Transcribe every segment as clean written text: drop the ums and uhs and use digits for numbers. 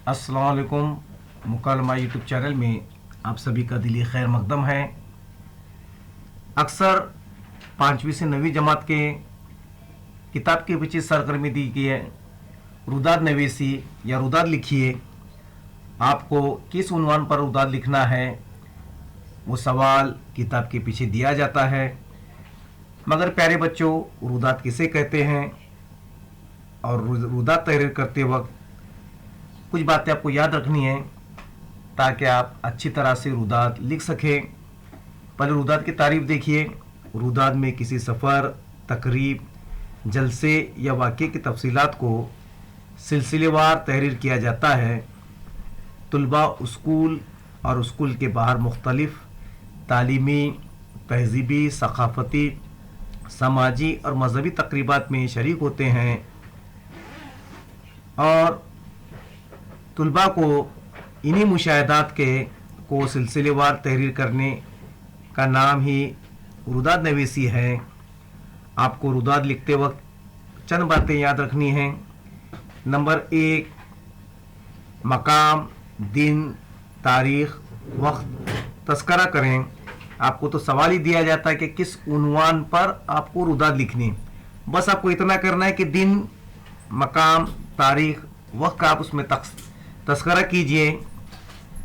अस्सलाम वालेकुम। मुकालमा YouTube channel में आप सभी का दिली खैर मकदम है। अक्सर 5वीं से 9वीं जमात के किताब के पीछे सरगर्मी दी गई है, रुदाद नवीसी या रुदाद लिखिए। आपको किस उन्वान पर रुदाद लिखना है वो सवाल किताब के पीछे दिया जाता है। मगर प्यारे बच्चों, रुदाद किसे कहते हैं और रुदाद तहरीर करते वक्त कुछ बातें आपको याद रखनी है ताकि आप अच्छी तरह से रुदाद लिख सकें। पहले रुदाद की तारीफ देखिए। रुदाद में किसी सफ़र, तकरीब, जलसे या वाक़े की तफसीलात को सिलसिलेवार तहरीर किया जाता है। तुलबा स्कूल और स्कूल के बाहर मुख्तलिफ तालीमी, तहज़ीबी, सक़ाफ़ती, समाजी और मजहबी तकरीबात में शरीक होते हैं और तुलबा को इन्हीं मुशाहिदात को सिलसिलेवार तहरीर करने का नाम ही रुदाद नवीसी है। आपको रुदाद लिखते वक्त चंद बातें याद रखनी हैं। नंबर 1, मकाम, दिन, तारीख़, वक्त तस्करा करें। आपको तो सवाल ही दिया जाता है कि किस उन्वान पर आपको रुदाद लिखनी है। बस आपको इतना करना है कि दिन, मकाम, तारीख़, वक्त का आप उसमें तस्करा कीजिए।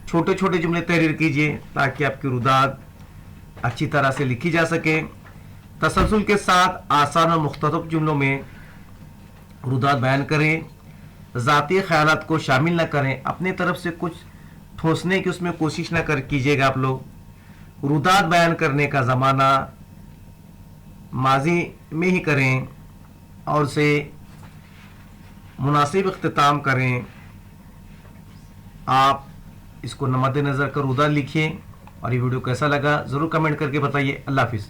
छोटे छोटे जुमले तहरीर कीजिए ताकि आपकी रुदाद अच्छी तरह से लिखी जा सके। तसलसल के साथ आसान और मुख्तलिफ जुमलों में रुदाद बयान करें। ज़ाती ख्यालात को शामिल न करें। अपनी तरफ से कुछ ठोसने की उसमें कोशिश न कीजिएगा। आप लोग रुदाद बयान करने का ज़माना माजी में ही करें और उसे मुनासिब इख्तिताम करें। आप इसको मद्देनज़र कर रुदाद लिखिए और ये वीडियो कैसा लगा ज़रूर कमेंट करके बताइए। अल्लाह हाफिज़।